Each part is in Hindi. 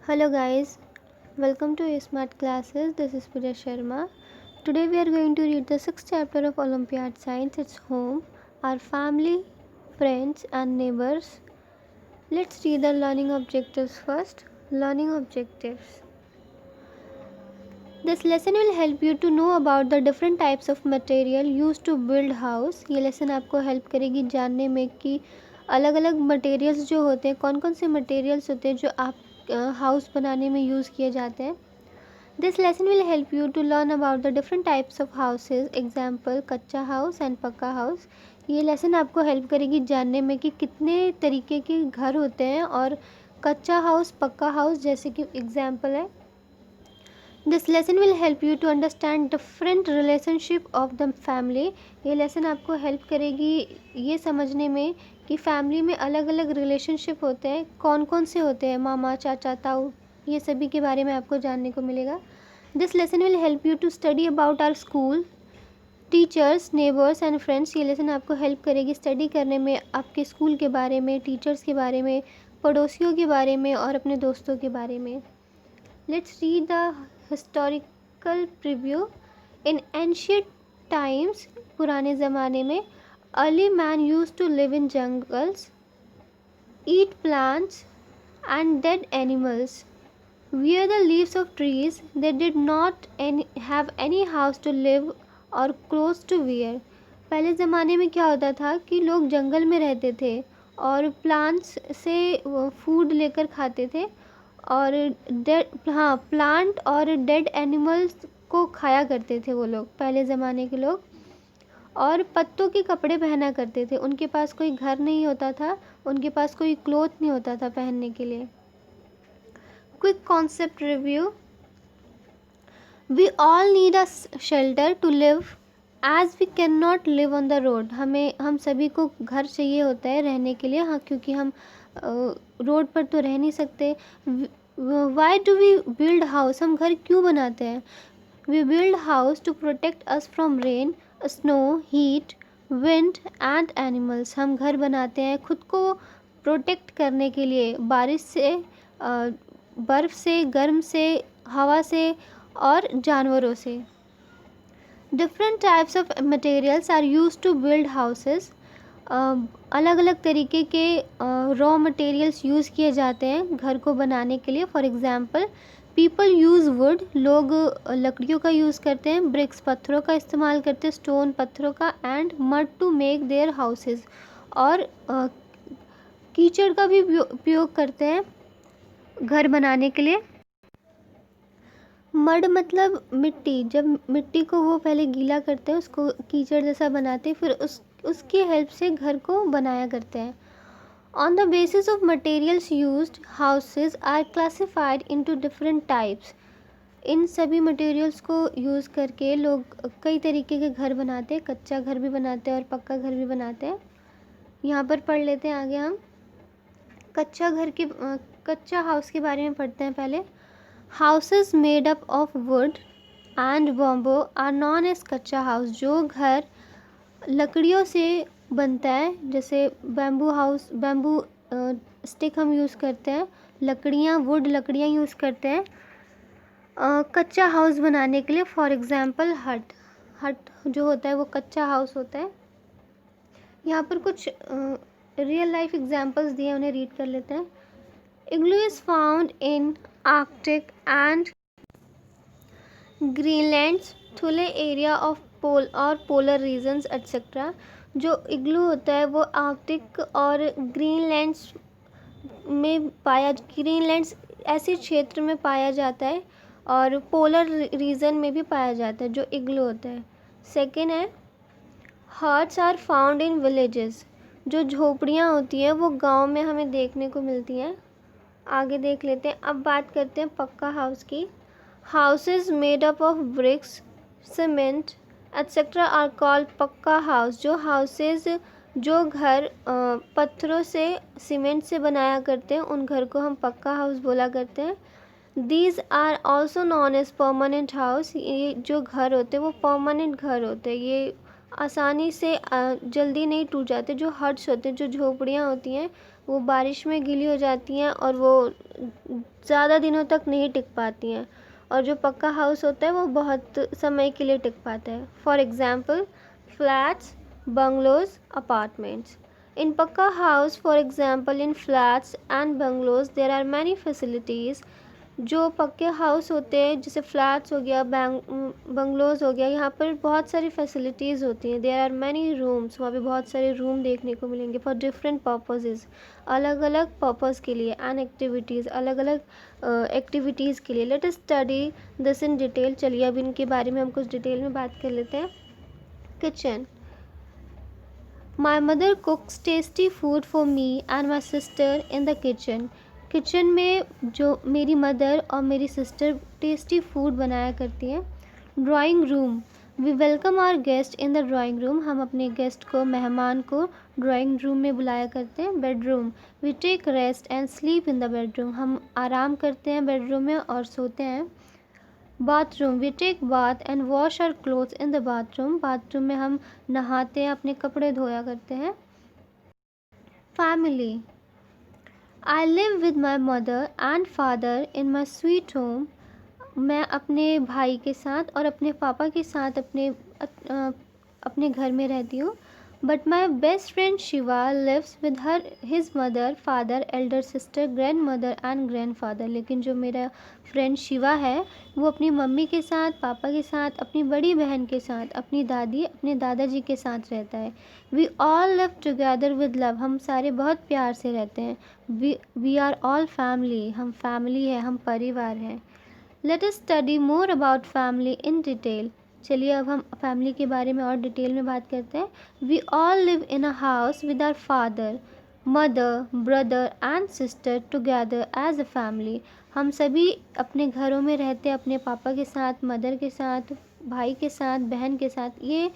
Hello guys, welcome to Smart Classes. This is Pooja Sharma. Today we are going to read the sixth chapter of Olympiad Science. It's home, our family, friends and neighbors. Let's read the learning objectives first. Learning objectives. This lesson will help you to know about the different types of material used to build house. ये lesson आपको help करेगी जानने में कि अलग अलग materials जो होते हैं, कौन कौन से materials होते हैं जो आप house बनाने में use किए जाते हैं. This lesson will help you to learn about the different types of houses. Example, कच्चा house and पक्का house. ये lesson आपको help करेगी जानने में कि कितने तरीके के घर होते हैं और कच्चा house, पक्का house जैसे कि example है. This lesson will help you to understand different relationship of the family. ये lesson आपको help करेगी ये समझने में कि family में अलग अलग relationship होते हैं, कौन कौन से होते हैं, मामा, चाचा, ताऊ, ये सभी के बारे में आपको जानने को मिलेगा. This lesson will help you to study about our school, teachers, neighbours and friends. ये लेसन आपको हेल्प करेगी स्टडी करने में आपके स्कूल के बारे में, टीचर्स के बारे में, पड़ोसियों के बारे में और अपने दोस्तों के बारे में. Let's read the historical preview. In ancient times, पुराने ज़माने में, early man used to live in jungles, eat plants and dead animals, wear the leaves of trees. They did not have any house to live or clothes to wear. पहले ज़माने में क्या होता था कि लोग जंगल में रहते थे और प्लांट्स से फूड लेकर खाते थे और प्लांट और डेड एनिमल्स को खाया करते थे वो लोग, पहले ज़माने के लोग, और पत्तों के कपड़े पहना करते थे. उनके पास कोई घर नहीं होता था, उनके पास कोई क्लोथ नहीं होता था पहनने के लिए. Quick concept review. We all need a shelter to live as we cannot live on the road. हम सभी को घर चाहिए होता है रहने के लिए, हाँ, क्योंकि हम रोड पर तो रह नहीं सकते. Why do we build house? हम घर क्यों बनाते हैं? We build house to protect us from rain, snow, heat, wind and animals. हम घर बनाते हैं खुद को प्रोटेक्ट करने के लिए बारिश से, बर्फ़ से, गर्म से, हवा से और जानवरों से. Different types of materials are use to build houses. अलग अलग तरीके के रॉ मटेरियल्स यूज़ किए जाते हैं घर को बनाने के लिए. For example, people use would. लोग लकड़ियों का यूज़ करते हैं. ब्रिक्स, पत्थरों का इस्तेमाल करते हैं, स्टोन, पत्थरों का, and mud to make their houses. और कीचड़ का भी उपयोग करते हैं घर बनाने के लिए. मड मतलब मिट्टी. जब मिट्टी को वो पहले गीला करते हैं, उसको कीचड़ जैसा बनाते हैं, फिर उसकी हेल्प से घर को बनाया करते हैं. On the basis of materials used, houses are classified into different types. इन सभी मटेरियल्स को यूज़ करके लोग कई तरीके के घर बनाते हैं. कच्चा घर भी बनाते हैं और पक्का घर भी बनाते हैं. यहाँ पर पढ़ लेते हैं आगे हम. कच्चा हाउस के बारे में पढ़ते हैं पहले. Houses made up of wood and bamboo are known as kutcha house. जो घर लकड़ियों से बनता है, जैसे बैम्बू स्टिक हम यूज़ करते हैं, वुड लकड़ियाँ यूज़ करते हैं कच्चा हाउस बनाने के लिए. फॉर एग्ज़ाम्पल, हट जो होता है वो कच्चा हाउस होता है. यहाँ पर कुछ रियल लाइफ एग्जाम्पल्स दिए, उन्हें रीड कर लेते हैं. Igloo is found in Arctic and Greenland's Thule area of polar regions etcetera. जो इग्लू होता है वो आर्कटिक और ग्रीनलैंड्स ऐसे क्षेत्र में पाया जाता है और पोलर रीजन में भी पाया जाता है जो इग्लू होता है. सेकेंड है, huts are found in villages. जो झोपड़ियाँ होती हैं वो गांव में हमें देखने को मिलती हैं. आगे देख लेते हैं. अब बात करते हैं पक्का हाउस की. Houses made up of bricks, cement etcetera are called pucca house. जो घर पत्थरों से, सीमेंट से बनाया करते हैं, उन घर को हम पक्का हाउस बोला करते हैं. These are also known as permanent house. ये जो घर होते हैं वो परमानेंट घर होते हैं, ये आसानी से जल्दी नहीं टूट जाते. जो हट्स होते हैं, जो झोपड़ियाँ होती हैं, वो बारिश में गीली हो जाती हैं और वो ज़्यादा दिनों तक नहीं टिक पाती हैं, और जो पक्का हाउस होता है वो बहुत समय के लिए टिक पाता है। For example flats, bungalows, apartments. In Pakka house, for example, in flats and bungalows, there are many facilities। जो पक्के हाउस होते हैं जैसे फ्लैट्स हो गया, बंगलोज हो गया, यहाँ पर बहुत सारी फैसिलिटीज़ होती हैं। देयर आर मैनी रूम्स, वहाँ पे बहुत सारे रूम देखने को मिलेंगे फॉर डिफरेंट पर्पसेस, अलग अलग पर्पज़ के लिए, एंड एक्टिविटीज़, अलग अलग एक्टिविटीज़ के लिए। Late us study this in detail. चलिए अब इनके बारे में हम कुछ डिटेल में बात कर लेते हैं। Kitchen. My mother cooks tasty food for me and my sister in the kitchen। Kitchen में जो मेरी मदर और मेरी सिस्टर टेस्टी फूड बनाया करती हैं। Drawing room. We welcome our guest in the drawing room. हम अपने गेस्ट को, मेहमान को ड्राइंग रूम में बुलाया करते हैं। Bedroom. We take rest and sleep in the bedroom. हम आराम करते हैं बेडरूम में और सोते हैं। Bathroom. We take bath and wash our clothes in the bathroom. Bathroom में हम नहाते हैं, अपने कपड़े धोया करते हैं। Family. I live with my mother and father in my sweet home. मैं अपने भाई के साथ और अपने पापा के साथ अपने घर में रहती हूँ। But my best friend Shiva lives with his mother, father, elder sister, grandmother and grandfather. लेकिन जो मेरा फ्रेंड शिवा है वो अपनी मम्मी के साथ, पापा के साथ, अपनी बड़ी बहन के साथ, अपनी दादी, अपने दादाजी के साथ रहता है। We all live together with love. हम सारे बहुत प्यार से रहते हैं। We are all family. हम फैमिली है, हम परिवार हैं। Let us study more about family in detail. चलिए अब हम फैमिली के बारे में और डिटेल में बात करते हैं। We all live in a house with our father, mother, brother and sister together as a family. हम सभी अपने घरों में रहते हैं, अपने पापा के साथ, मदर के साथ, भाई के साथ, बहन के साथ। ये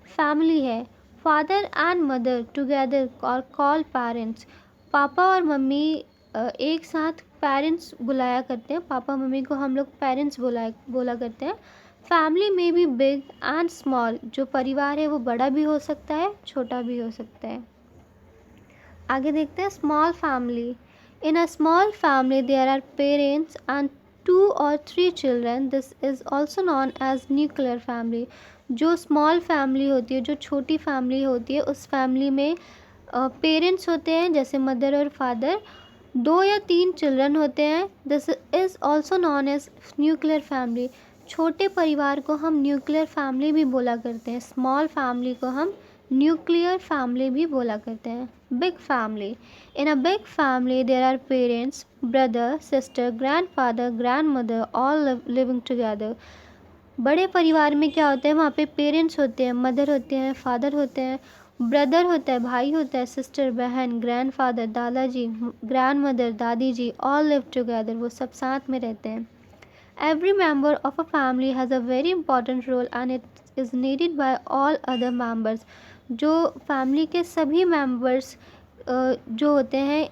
फैमिली है। फादर एंड मदर टुगेदर और कॉल पेरेंट्स। पापा और मम्मी एक साथ पेरेंट्स बुलाया करते हैं। पापा मम्मी को हम लोग पेरेंट्स बोला करते हैं। फैमिली में भी बिग एंड स्मॉल। जो परिवार है वो बड़ा भी हो सकता है, छोटा भी हो सकता है। आगे देखते हैं small family. In a small family there are parents and 2 or 3 children. This is also known as nuclear family. जो स्मॉल फैमिली होती है, जो छोटी फैमिली होती है, उस फैमिली में पेरेंट्स होते हैं जैसे मदर और फादर, 2 या 3 चिल्ड्रन होते हैं। This is also known as nuclear family. छोटे परिवार को हम न्यूक्लियर फैमिली भी बोला करते हैं। स्मॉल फैमिली को हम न्यूक्लियर फैमिली भी बोला करते हैं। Big family. In a big family there are parents, brother, sister, grandfather, grandmother, all living together. बड़े परिवार में क्या होता है, वहाँ पे पेरेंट्स होते हैं, मदर होते हैं, फादर होते हैं, ब्रदर होता है, भाई होता है, सिस्टर, बहन, ग्रैंडफादर, दादाजी, ग्रैंड मदर, दादी जी, ऑल लिव टुगेदर। वो सब साथ में रहते हैं। Every member of a family has a very important role and it is needed by all other members. जो फैमिली के सभी मेम्बर्स जो होते हैं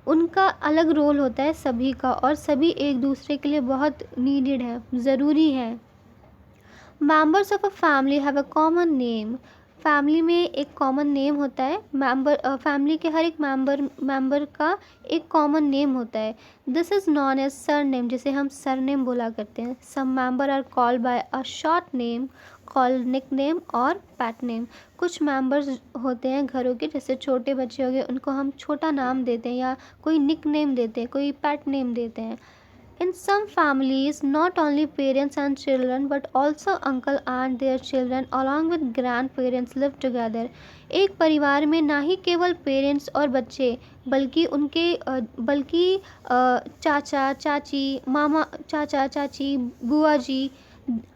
उनका अलग रोल होता है सभी का, और सभी एक दूसरे के लिए बहुत नीडेड है, ज़रूरी है। Members of a family have a common name. Family में एक कॉमन नेम होता है। फैमिली के हर एक मेंबर का एक कॉमन नेम होता है। This is known as surname, जिसे हम सर नेम बोला करते हैं। Some members are called by a short name called nickname और पैट नेम। कुछ मेंबर्स होते हैं घरों के, जैसे छोटे बच्चे हो गए, उनको हम छोटा नाम देते हैं या कोई निक नेम देते हैं, कोई पैट नेम देते हैं। In some families, not only parents and children but also uncle and their children along with grandparents live together। एक परिवार में ना ही केवल पेरेंट्स और बच्चे बल्कि चाचा चाची, मामा, चाचा चाची, बुआ जी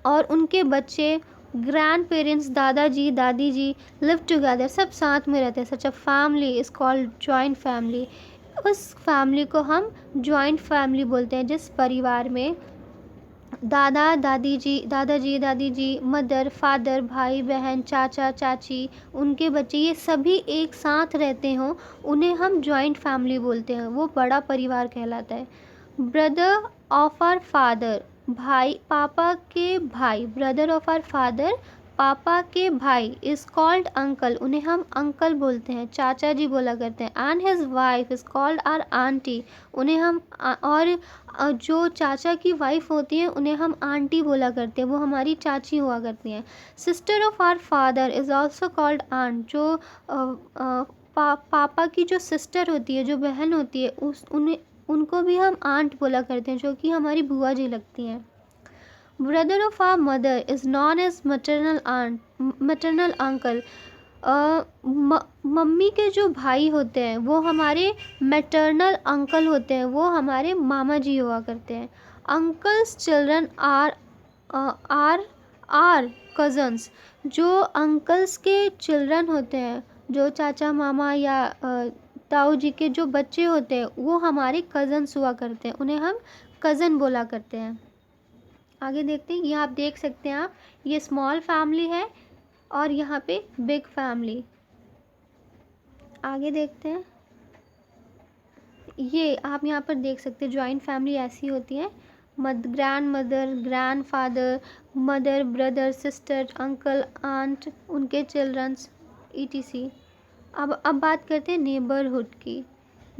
और उनके बच्चे, ग्रैंड पेरेंट्स, दादाजी, दादी जी, लिव टुगेदर, सब साथ में रहते हैं। Such a family is called joint family. उस फैमिली को हम जॉइंट फैमिली बोलते हैं जिस परिवार में दादाजी, दादी जी, मदर, फादर, भाई बहन, चाचा चाची, उनके बच्चे, ये सभी एक साथ रहते हों, उन्हें हम जॉइंट फैमिली बोलते हैं। वो बड़ा परिवार कहलाता है। Brother of our father. भाई, पापा के भाई, ब्रदर ऑफ आवर फादर, पापा के भाई इज़ कॉल्ड अंकल, उन्हें हम अंकल बोलते हैं, चाचा जी बोला करते हैं। And his wife is called our aunty, उन्हें हम और जो चाचा की वाइफ होती है उन्हें हम आंटी बोला करते हैं, वो हमारी चाची हुआ करती हैं। Sister of our father is also called aunt, जो पापा की जो सिस्टर होती है, जो बहन होती है, उनको भी हम आंट बोला करते हैं, जो कि हमारी बुआ जी लगती हैं। Brother of our mother is known as maternal uncle, मम्मी के जो भाई होते हैं वो हमारे मैटरनल अंकल होते हैं, वो हमारे मामा जी हुआ करते हैं। अंकल्स चिल्ड्रन आर कज़न्स, जो अंकल्स के चिल्ड्रन होते हैं, जो चाचा मामा या ताऊ जी के जो बच्चे होते हैं, वो हमारे कज़न्स हुआ करते हैं, उन्हें हम कज़न बोला करते हैं। आगे देखते हैं, ये आप देख सकते हैं, आप ये स्मॉल फैमिली है और यहाँ पे बिग फैमिली। आगे देखते हैं, ये आप यहाँ पर देख सकते हैं जॉइंट फैमिली ऐसी होती है, grandmother, grandfather, mother, brother, sister, uncle, aunt, उनके चिल्ड्रंस, etc। अब बात करते हैं नेबरहुड की।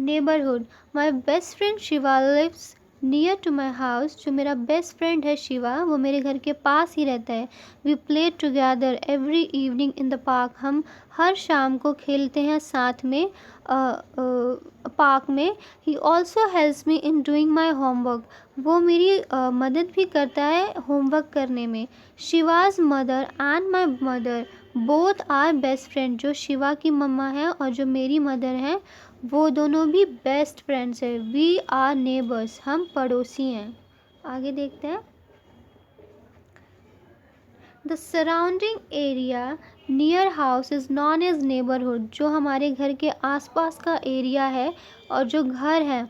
Neighbourhood, my best friend Shiva lives near to my house, जो मेरा बेस्ट फ्रेंड है शिवा, वो मेरे घर के पास ही रहता है। We play together every evening in the park, हम हर शाम को खेलते हैं साथ में पार्क में। He also helps me in doing my homework, वो मेरी मदद भी करता है होमवर्क करने में। Shiva's mother and my mother both are best friend, जो शिवा की मम्मा है और जो मेरी मदर हैं, वो दोनों भी बेस्ट फ्रेंड्स हैं। वी आर नेबर्स, हम पड़ोसी हैं। आगे देखते हैं, the surrounding area near house is known as neighbourhood, जो हमारे घर के आसपास का एरिया है और जो घर है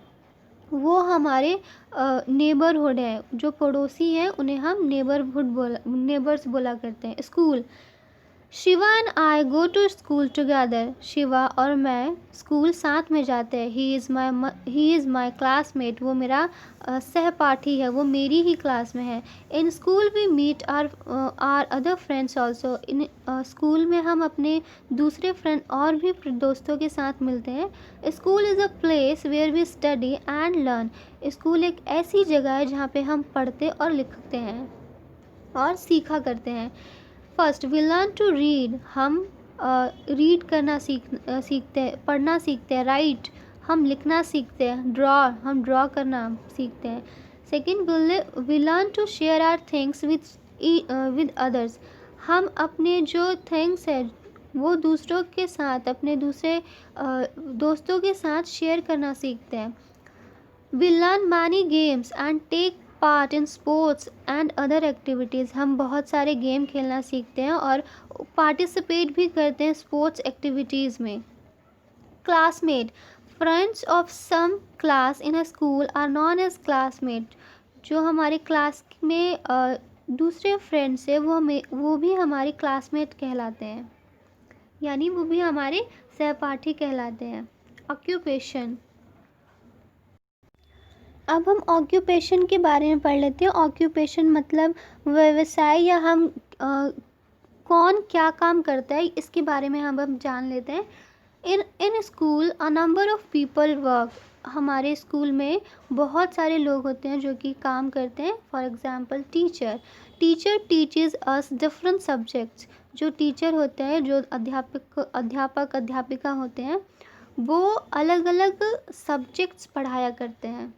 वो हमारे नेबरहुड है, जो पड़ोसी हैं उन्हें हम नेबर्स बोला करते हैं। School, Shiva and I go to school together, Shiva और मैं स्कूल साथ में जाते हैं। ही इज़ माई क्लासमेट, वो मेरा सहपाठी है, वो मेरी ही क्लास में है। In school we meet our other friends also, इन स्कूल में हम अपने दूसरे फ्रेंड और भी दोस्तों के साथ मिलते हैं। School is a place where we study and learn, school एक ऐसी जगह है जहाँ पे हम पढ़ते और लिखते हैं और सीखा करते हैं। First we learn to read, हम रीड करना सीखते हैं, पढ़ना सीखते हैं। राइट, हम लिखना सीखते हैं। ड्रॉ, हम ड्रॉ करना सीखते हैं। Second, we learn to share our things with others, हम अपने जो थिंग्स है वो दूसरों के साथ, अपने दूसरे दोस्तों के साथ शेयर करना सीखते हैं। We learn many games and take part in sports and other activities, हम बहुत सारे गेम खेलना सीखते हैं और पार्टिसिपेट भी करते हैं स्पोर्ट्स एक्टिविटीज़ में। Classmate, friends of same class in a school are known as classmate, जो हमारे क्लास में दूसरे फ्रेंड्स है वो भी हमारे क्लासमेट कहलाते हैं, यानी वो भी हमारे सहपाठी कहलाते हैं। ऑक्यूपेशन, अब हम ऑक्यूपेशन के बारे में पढ़ लेते हैं। ऑक्यूपेशन मतलब व्यवसाय, या हम कौन क्या काम करता है इसके बारे में हम जान लेते हैं। In school a number of people work, हमारे स्कूल में बहुत सारे लोग होते हैं जो कि काम करते हैं। For example teacher teaches us different subjects, जो टीचर होते हैं, जो अध्यापिका होते हैं, वो अलग अलग सब्जेक्ट्स पढ़ाया करते हैं।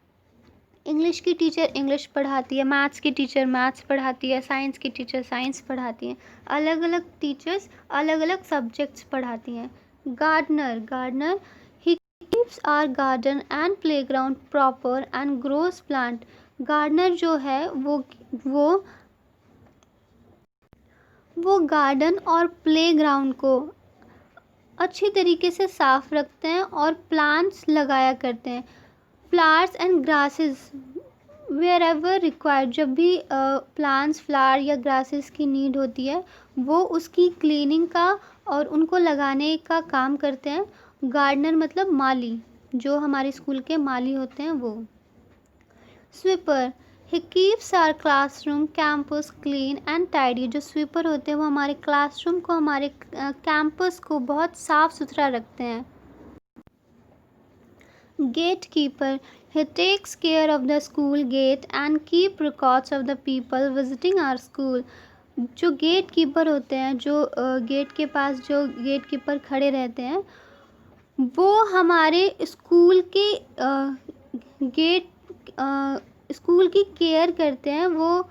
इंग्लिश की टीचर इंग्लिश पढ़ाती है, मैथ्स की टीचर मैथ्स पढ़ाती है, साइंस की टीचर साइंस पढ़ाती हैं। अलग अलग टीचर्स अलग अलग सब्जेक्ट्स पढ़ाती हैं। Gardener he keeps our garden and playground proper and grows plant, gardener जो है वो गार्डन और प्लेग्राउंड को अच्छी तरीके से साफ रखते हैं और प्लांट्स लगाया करते हैं। Flowers and grasses wherever required, जब भी प्लांट्स, फ्लावर या ग्रासेस की नीड होती है वो उसकी क्लीनिंग का और उनको लगाने का काम करते हैं। गार्डनर मतलब माली, जो हमारे स्कूल के माली होते हैं वो। Sweeper, he keeps our classroom campus clean and tidy. जो स्वीपर होते हैं वो हमारे क्लासरूम को, हमारे कैंपस को बहुत साफ सुथरा रखते हैं। Gate keeper, he takes care of the school gate and keep records of the people visiting our school। जो गेट कीपर होते हैं, जो गेट के पास जो गेट कीपर खड़े रहते हैं, वो हमारे स्कूल के गेट स्कूल की केयर करते हैं। वो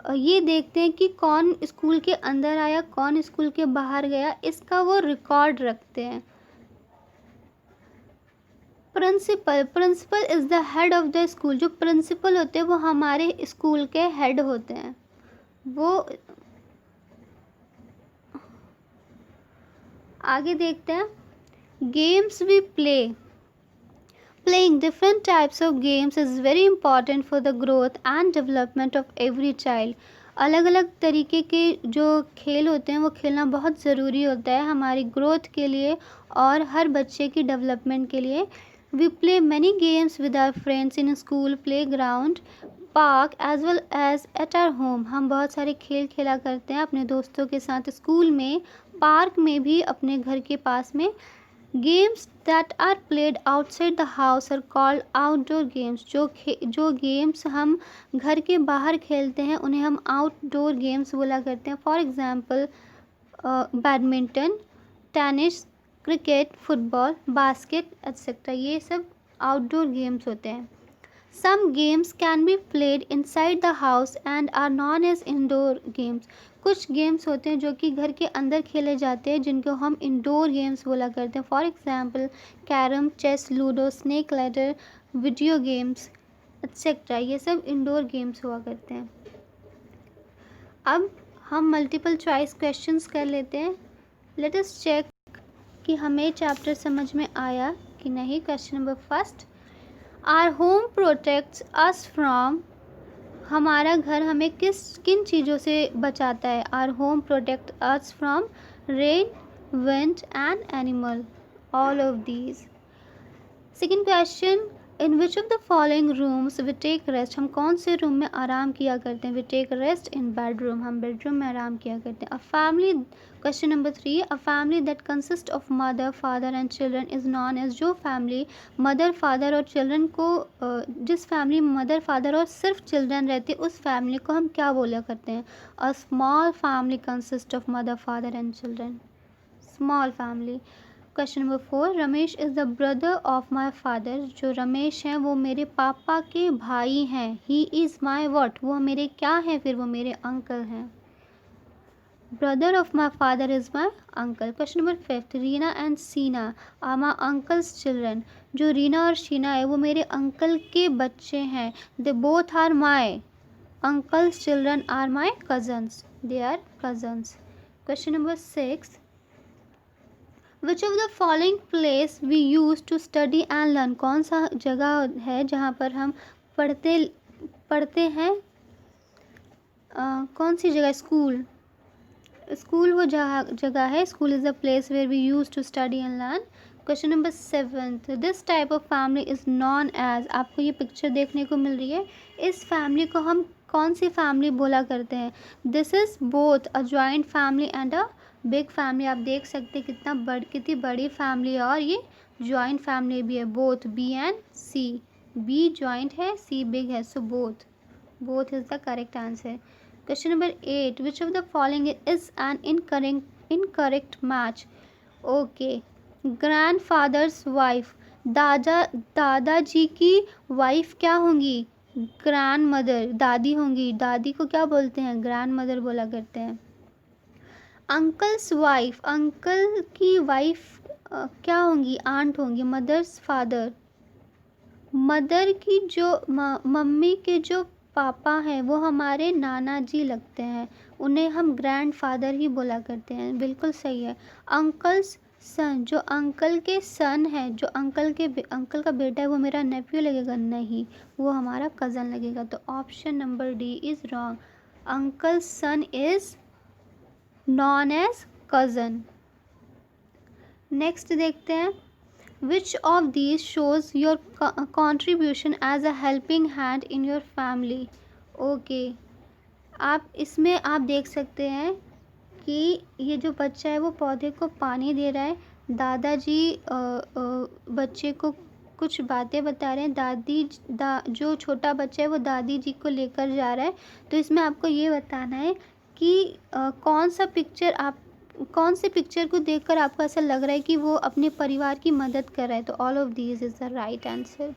ये देखते हैं कि कौन स्कूल के अंदर आया, कौन स्कूल के बाहर गया, इसका वो रिकॉर्ड रखते हैं। Principal, principal is the head of the school. जो प्रिंसिपल होते हैं वो हमारे स्कूल के हेड होते हैं। वो आगे देखते हैं, games we play. Playing different types of games is very important for the growth and development of every child। अलग अलग तरीके के जो खेल होते हैं वो खेलना बहुत ज़रूरी होता है हमारी ग्रोथ के लिए और हर बच्चे की डेवलपमेंट के लिए। We play many games with our friends in school, playground, park as well as at our home। हम बहुत सारे खेल खेला करते हैं अपने दोस्तों के साथ स्कूल में, पार्क में भी, अपने घर के पास में। Games that are played outside the house are called outdoor games. जो गेम्स हम घर के बाहर खेलते हैं उन्हें हम आउटडोर गेम्स बोला करते हैं। For example badminton, tennis, cricket, football, basket etcetera, ये सब आउटडोर गेम्स होते हैं। Some games can be played inside the house and are known as indoor games। कुछ गेम्स होते हैं जो कि घर के अंदर खेले जाते हैं जिनको हम इंडोर गेम्स बोला करते हैं। For example carrom, chess, ludo, snake ladder, video games etcetera, ये सब इंडोर गेम्स हुआ करते हैं। अब हम मल्टीपल चॉइस क्वेश्चंस कर लेते हैं। लेट अस चेक कि हमें चैप्टर समझ में आया कि नहीं। Question number first, our home protects us from. हमारा घर हमें किन चीज़ों से बचाता है। Our home protect us from rain, wind and animal, all of these. Second question, in which of the following rooms we take rest. हम कौन से रूम में आराम किया करते हैं। We take rest in bedroom, हम बेडरूम में आराम किया करते हैं। A family, question number 3, a family that consist of mother, father and children is known as. जो फैमिली मदर, फादर और चिल्ड्रन को जिस फैमिली में मदर, फादर और सिर्फ चिल्ड्रन रहते उस फैमिली को हम क्या बोला करते हैं। अ small family consist of mother, father and children, small family. Question number 4, Ramesh is the brother of my father. जो रमेश हैं वो मेरे पापा के भाई हैं। ही इज़ माई वॉट, वो मेरे क्या हैं, फिर वो मेरे अंकल हैं। Brother of my father is my uncle. Question number 5, Reena and सीना आर माई अंकल्स चिल्ड्रन। जो रीना और शीना है वो मेरे अंकल के बच्चे हैं। They both are my uncle's children are my cousins, they are cousins. Question number 6, which of the following place we use to study and learn. कौन सा जगह है जहाँ पर हम पढ़ते हैं। कौन सी जगह। स्कूल, स्कूल वो जगह है। School is the place where we use to study and learn. Question number 7, this type of family is known as. आपको ये पिक्चर देखने को मिल रही है, इस फैमिली को हम कौन सी फैमिली बोला करते हैं। This is both a joint family and a big family. आप देख सकते हैं कितनी बड़ी फैमिली है और ये जॉइंट फैमिली भी है। Both, B and C, B joint है, सी बिग है, so both is the correct answer. Question number 8, which of the following is an incorrect match. Okay, grandfather's wife, दादाजी की वाइफ क्या होंगी। ग्रैंड मदर, दादी होंगी। दादी को क्या बोलते हैं, ग्रैंड मदर बोला करते हैं। अंकल्स वाइफ, अंकल की वाइफ क्या होंगी, आंट होंगी। मदर्स फादर, मदर की जो मम्मी के जो पापा हैं वो हमारे नाना जी लगते हैं, उन्हें हम ग्रैंड फादर ही बोला करते हैं। बिल्कुल सही है। अंकल्स सन, जो अंकल के सन है, जो अंकल का बेटा है वो मेरा नेफ्यू लगेगा, नहीं, वो हमारा कज़न लगेगा। तो option number D is wrong. Uncle son is known as cousin. Next देखते हैं, which of these shows your contribution as a helping hand in your family. Okay, आप इसमें आप देख सकते हैं कि ये जो बच्चा है वो पौधे को पानी दे रहा है। दादाजी बच्चे को कुछ बातें बता रहे हैं। जो छोटा बच्चा है वो दादी जी को लेकर जा रहा है। तो इसमें आपको ये बताना है कि कौन से पिक्चर को देखकर आपको ऐसा लग रहा है कि वो अपने परिवार की मदद कर रहा है। तो all of these is the right answer.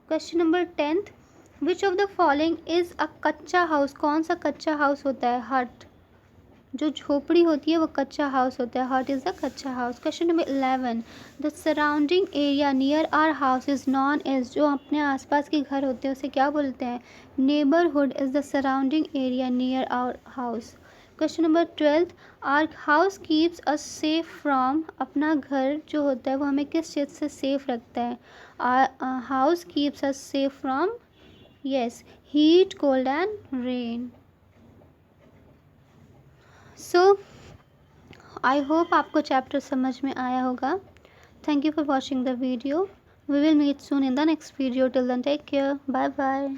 Question number 10th, which of the following is a कच्चा हाउस। कौन सा कच्चा हाउस होता है? हट। जो झोपड़ी होती है वो कच्चा हाउस होता है। Hut is the kutcha house. Question number 11, the surrounding area near our house is known as. जो अपने आसपास के घर होते हैं उसे क्या बोलते हैं? Neighbourhood is the surrounding area near our house. Question number 12, our house keeps us safe from. अपना घर जो होता है वो हमें किस चीज़ से सेफ रखता है? Our house keeps us safe from, yes, heat, cold and rain. So I hope आपको चैप्टर समझ में आया होगा। Thank you for watching the video. We will meet soon in the next video. Till then take care, bye bye.